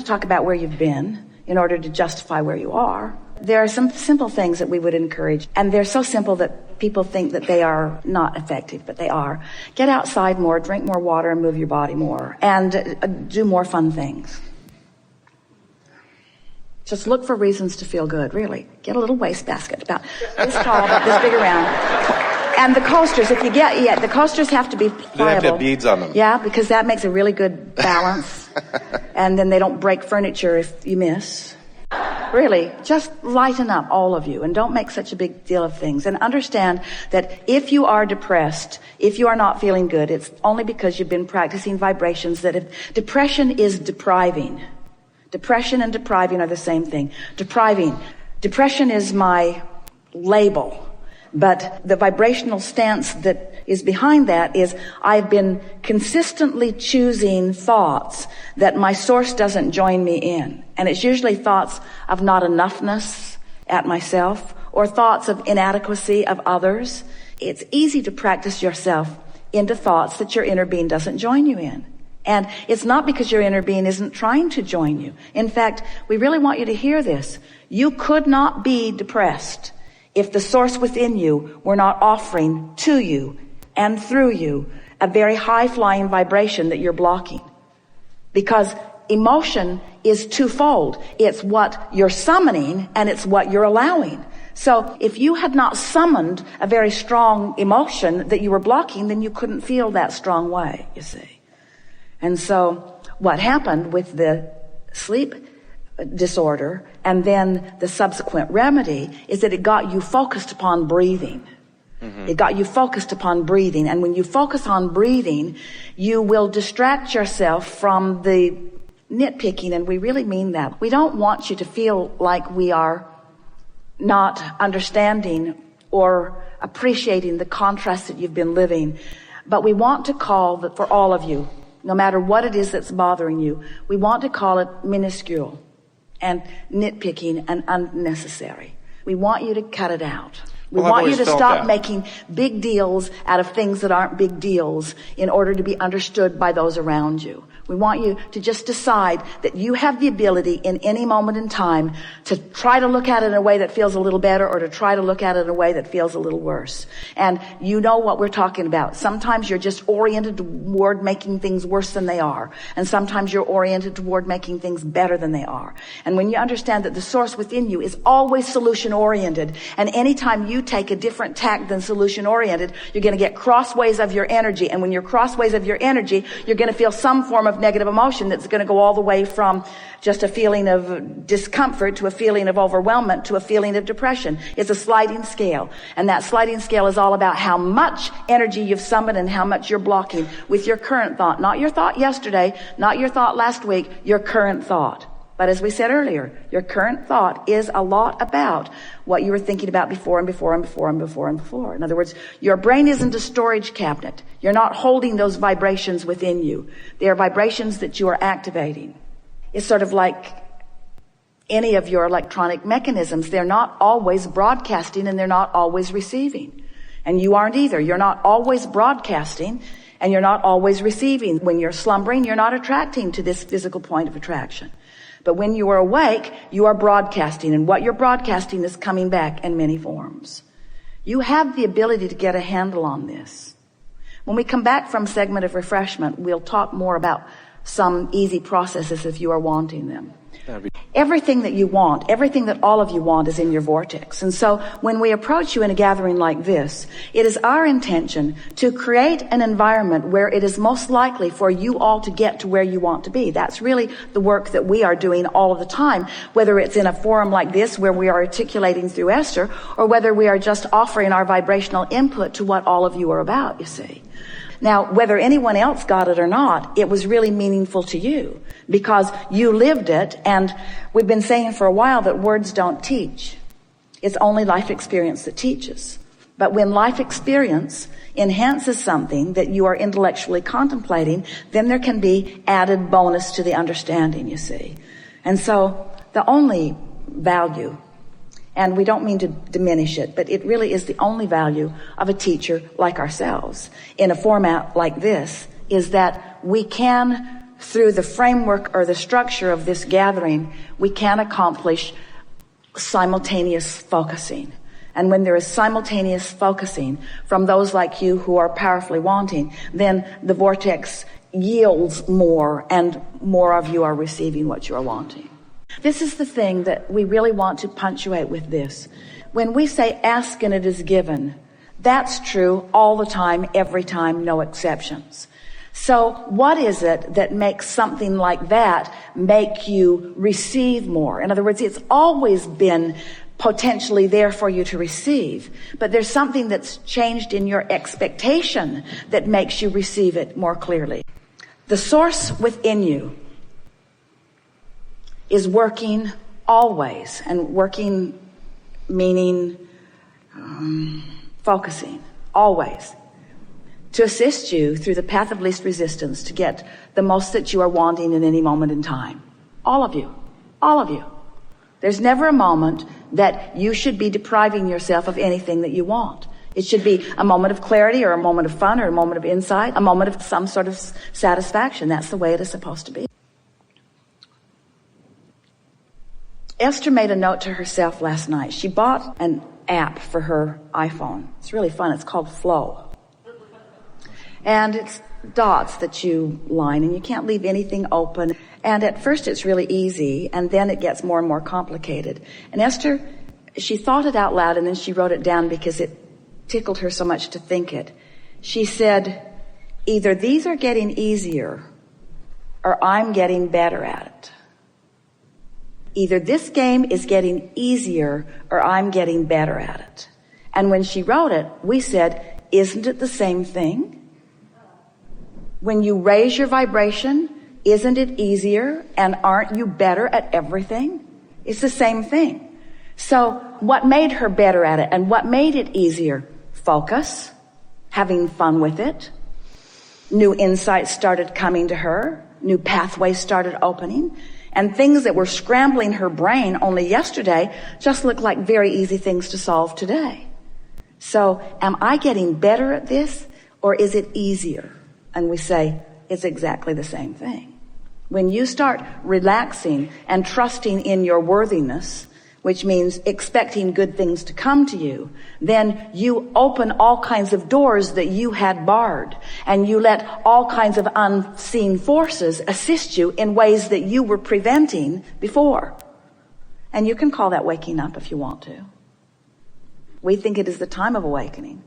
talk about where you've been in order to justify where you are. There are some simple things that we would encourage, and they're so simple that people think that they are not effective, but they are. Get outside more, drink more water, and move your body more, and do more fun things. Just look for reasons to feel good, really. Get a little wastebasket about this tall, about this big around. And the coasters, if you get, the coasters have to be pliable. They have to have beads on them. Yeah, because that makes a really good balance. And then they don't break furniture if you miss. Really, just lighten up, all of you, and don't make such a big deal of things. And understand that if you are depressed, if you are not feeling good, it's only because you've been practicing vibrations that if depression is depriving. Depression and depriving are the same thing. Depression is my label. But the vibrational stance that is behind that is I've been consistently choosing thoughts that my source doesn't join me in. And it's usually thoughts of not enoughness at myself or thoughts of inadequacy of others. It's easy to practice yourself into thoughts that your inner being doesn't join you in. And it's not because your inner being isn't trying to join you. In fact, we really want you to hear this. You could not be depressed if the source within you were not offering to you and through you a very high-flying vibration that you're blocking. Because emotion is twofold. It's what you're summoning and it's what you're allowing. So if you had not summoned a very strong emotion that you were blocking, then you couldn't feel that strong way, you see. And so what happened with the sleep disorder and then the subsequent remedy is that it got you focused upon breathing. Mm-hmm. It got you focused upon breathing. And when you focus on breathing, you will distract yourself from the nitpicking, and we really mean that. We don't want you to feel like we are not understanding or appreciating the contrast that you've been living. But we want to call that for all of you, no matter what it is that's bothering you, we want to call it minuscule and nitpicking and unnecessary. We want you to cut it out. We want you to stop making big deals out of things that aren't big deals in order to be understood by those around you. We want you to just decide that you have the ability in any moment in time to try to look at it in a way that feels a little better or to try to look at it in a way that feels a little worse. And you know what we're talking about. Sometimes you're just oriented toward making things worse than they are. And sometimes you're oriented toward making things better than they are. And when you understand that the source within you is always solution oriented, and anytime you take a different tack than solution oriented, you're going to get crossways of your energy. And when you're crossways of your energy, you're going to feel some form of negative emotion that's going to go all the way from just a feeling of discomfort to a feeling of overwhelmment to a feeling of depression. It's a sliding scale. And that sliding scale is all about how much energy you've summoned and how much you're blocking with your current thought. Not your thought yesterday, not your thought last week, your current thought. But as we said earlier, your current thought is a lot about what you were thinking about before and before and before and before and before. In other words, your brain isn't a storage cabinet. You're not holding those vibrations within you. They are vibrations that you are activating. It's sort of like any of your electronic mechanisms. They're not always broadcasting and they're not always receiving. And you aren't either. You're not always broadcasting and you're not always receiving. When you're slumbering, you're not attracting to this physical point of attraction. But when you are awake, you are broadcasting, and what you're broadcasting is coming back in many forms. You have the ability to get a handle on this. When we come back from segment of refreshment, we'll talk more about some easy processes if you are wanting them. Everything that you want, everything that all of you want is in your vortex. And so when we approach you in a gathering like this, it is our intention to create an environment where it is most likely for you all to get to where you want to be. That's really the work that we are doing all of the time, whether it's in a forum like this where we are articulating through Esther, or whether we are just offering our vibrational input to what all of you are about, you see. Now, whether anyone else got it or not, it was really meaningful to you because you lived it, and we've been saying for a while that words don't teach. It's only life experience that teaches. But when life experience enhances something that you are intellectually contemplating, then there can be added bonus to the understanding, you see. And so the only value, and we don't mean to diminish it, but it really is the only value of a teacher like ourselves in a format like this, is that we can through the framework or the structure of this gathering, we can accomplish simultaneous focusing. And when there is simultaneous focusing from those like you who are powerfully wanting, then the vortex yields more and more of you are receiving what you are wanting. This is the thing that we really want to punctuate with this. When we say ask and it is given, that's true all the time, every time, no exceptions. So what is it that makes something like that make you receive more? In other words, it's always been potentially there for you to receive, but there's something that's changed in your expectation that makes you receive it more clearly. The source within you is working always, and working meaning focusing always, to assist you through the path of least resistance to get the most that you are wanting in any moment in time. All of you. All of you. There's never a moment that you should be depriving yourself of anything that you want. It should be a moment of clarity or a moment of fun or a moment of insight, a moment of some sort of satisfaction. That's the way it is supposed to be. Esther made a note to herself last night. She bought an app for her iPhone. It's really fun. It's called Flow. And it's dots that you line, and you can't leave anything open. And at first it's really easy, and then it gets more and more complicated. And Esther, she thought it out loud, and then she wrote it down because it tickled her so much to think it. She said, either these are getting easier or I'm getting better at it. Either this game is getting easier or I'm getting better at it. And when she wrote it, we said, isn't it the same thing? When you raise your vibration, isn't it easier? And aren't you better at everything? It's the same thing. So what made her better at it and what made it easier? Focus, having fun with it. New insights started coming to her. New pathways started opening. And things that were scrambling her brain only yesterday just look like very easy things to solve today. So am I getting better at this or is it easier? And we say it's exactly the same thing. When you start relaxing and trusting in your worthiness, which means expecting good things to come to you, then you open all kinds of doors that you had barred, and you let all kinds of unseen forces assist you in ways that you were preventing before. And you can call that waking up if you want to. We think it is the time of awakening.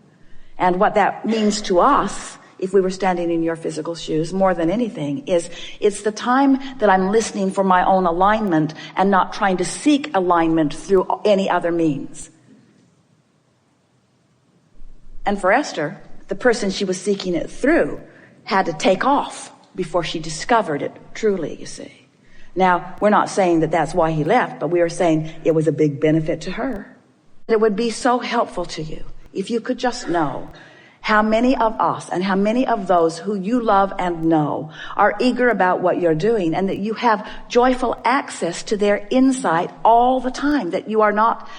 And what that means to us, if we were standing in your physical shoes, more than anything, is it's the time that I'm listening for my own alignment and not trying to seek alignment through any other means. And for Esther, the person she was seeking it through had to take off before she discovered it truly, you see. Now, we're not saying that that's why he left, but we are saying it was a big benefit to her. It would be so helpful to you if you could just know how many of us and how many of those who you love and know are eager about what you're doing, and that you have joyful access to their insight all the time, that you are not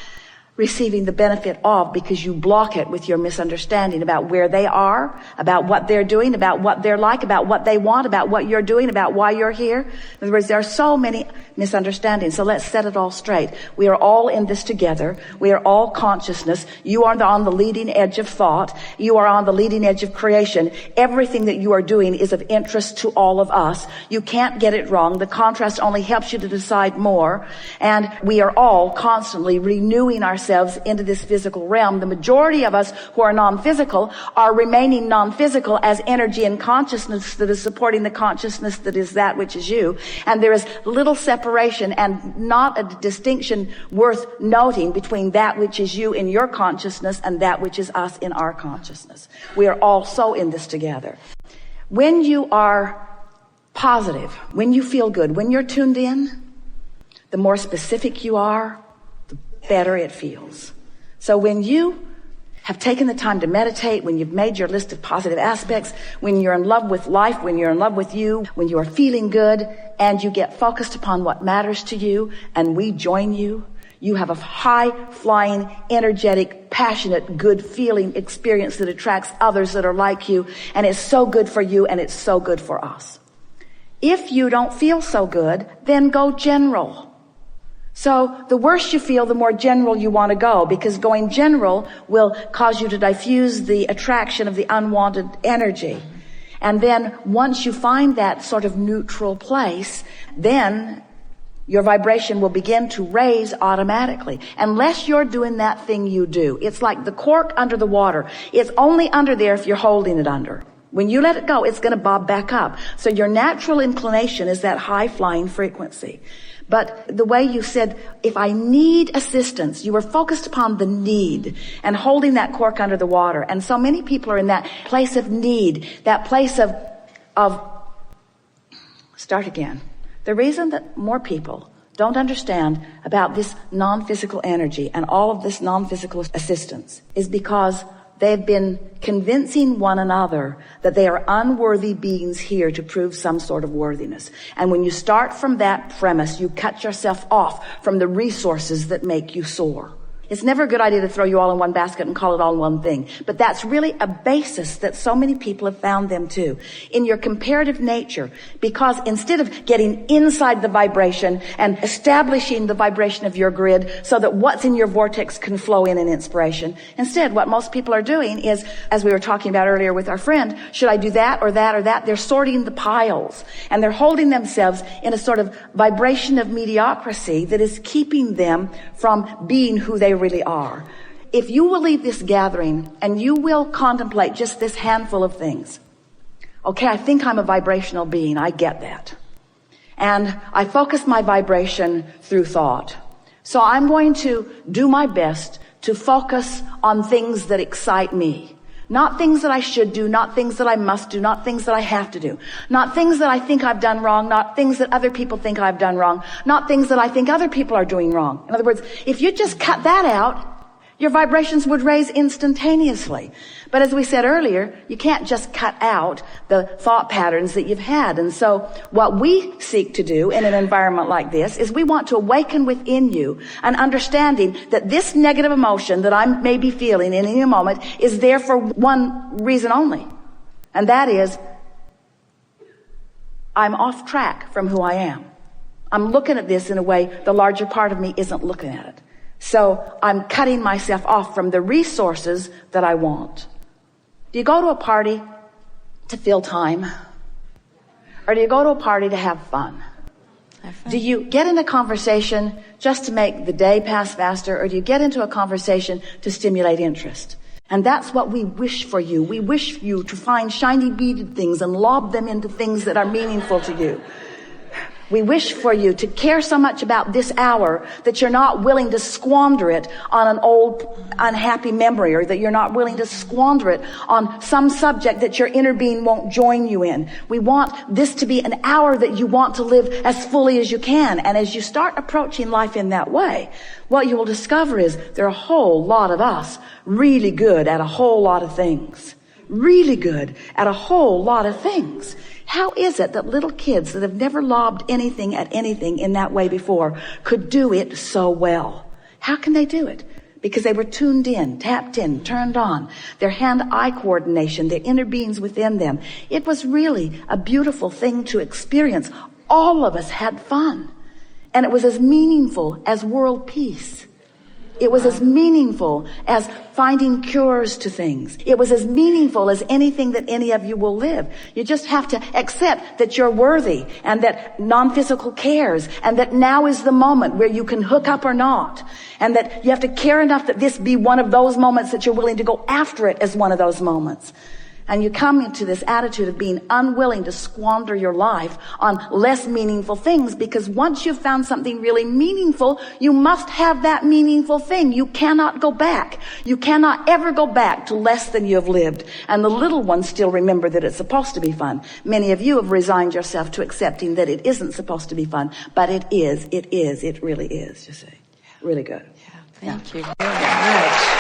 receiving the benefit of because you block it with your misunderstanding about where they are, about what they're doing, about what they're like, about what they want, about what you're doing, about why you're here. In other words, there are so many misunderstandings. So let's set it all straight. We are all in this together. We are all consciousness. You are on the leading edge of thought. You are on the leading edge of creation. Everything that you are doing is of interest to all of us. You can't get it wrong. The contrast only helps you to decide more. And we are all constantly renewing ourselves into this physical realm. The majority of us who are non-physical are remaining non-physical as energy and consciousness that is supporting the consciousness that is that which is you. And there is little separation and not a distinction worth noting between that which is you in your consciousness and that which is us in our consciousness. We are all so in this together. When you are positive, when you feel good, when you're tuned in, the more specific you are, the better it feels. So when you have taken the time to meditate, when you've made your list of positive aspects, when you're in love with life, when you're in love with you, when you are feeling good, and you get focused upon what matters to you, and we join you, you have a high-flying, energetic, passionate, good-feeling experience that attracts others that are like you, and it's so good for you, and it's so good for us. If you don't feel so good, then go general. So the worse you feel, the more general you want to go, because going general will cause you to diffuse the attraction of the unwanted energy. And then once you find that sort of neutral place, then your vibration will begin to raise automatically. Unless you're doing that thing you do. It's like the cork under the water. It's only under there if you're holding it under. When you let it go, it's going to bob back up. So your natural inclination is that high flying frequency. But the way you said, if I need assistance, you were focused upon the need and holding that cork under the water. And so many people are in that place of need, that place of start again. The reason that more people don't understand about this non-physical energy and all of this non-physical assistance is because they've been convincing one another that they are unworthy beings here to prove some sort of worthiness. And when you start from that premise, you cut yourself off from the resources that make you soar. It's never a good idea to throw you all in one basket and call it all one thing. But that's really a basis that so many people have found them to. In your comparative nature, because instead of getting inside the vibration and establishing the vibration of your grid so that what's in your vortex can flow in inspiration, instead what most people are doing is, as we were talking about earlier with our friend, should I do that or that or that? They're sorting the piles and they're holding themselves in a sort of vibration of mediocrity that is keeping them from being who they really are. If you will leave this gathering and you will contemplate just this handful of things. Okay, I think I'm a vibrational being. I get that. And I focus my vibration through thought. So I'm going to do my best to focus on things that excite me. Not things that I should do, not things that I must do, not things that I have to do. Not things that I think I've done wrong, not things that other people think I've done wrong, not things that I think other people are doing wrong. In other words, if you just cut that out, your vibrations would raise instantaneously. But as we said earlier, you can't just cut out the thought patterns that you've had. And so what we seek to do in an environment like this is we want to awaken within you an understanding that this negative emotion that I may be feeling in any moment is there for one reason only. And that is, I'm off track from who I am. I'm looking at this in a way the larger part of me isn't looking at it. So I'm cutting myself off from the resources that I want. Do you go to a party to fill time? Or do you go to a party to have fun? Do you get in a conversation just to make the day pass faster? Or do you get into a conversation to stimulate interest? And that's what we wish for you. We wish you to find shiny beaded things and lob them into things that are meaningful to you. We wish for you to care so much about this hour that you're not willing to squander it on an old unhappy memory, or that you're not willing to squander it on some subject that your inner being won't join you in. We want this to be an hour that you want to live as fully as you can. And as you start approaching life in that way, what you will discover is there are a whole lot of us really good at a whole lot of things. Really good at a whole lot of things. How is it that little kids that have never lobbed anything at anything in that way before could do it so well? How can they do it? Because they were tuned in, tapped in, turned on. Their hand-eye coordination, their inner beings within them. It was really a beautiful thing to experience. All of us had fun. And it was as meaningful as world peace. It was as meaningful as finding cures to things. It was as meaningful as anything that any of you will live. You just have to accept that you're worthy and that non-physical cares and that now is the moment where you can hook up or not. And that you have to care enough that this be one of those moments that you're willing to go after it as one of those moments. And you come into this attitude of being unwilling to squander your life on less meaningful things, because once you've found something really meaningful, you must have that meaningful thing. You cannot go back. You cannot ever go back to less than you have lived. And the little ones still remember that it's supposed to be fun. Many of you have resigned yourself to accepting that it isn't supposed to be fun, but it is, it really is, you see. Really good. Yeah, thank you very much.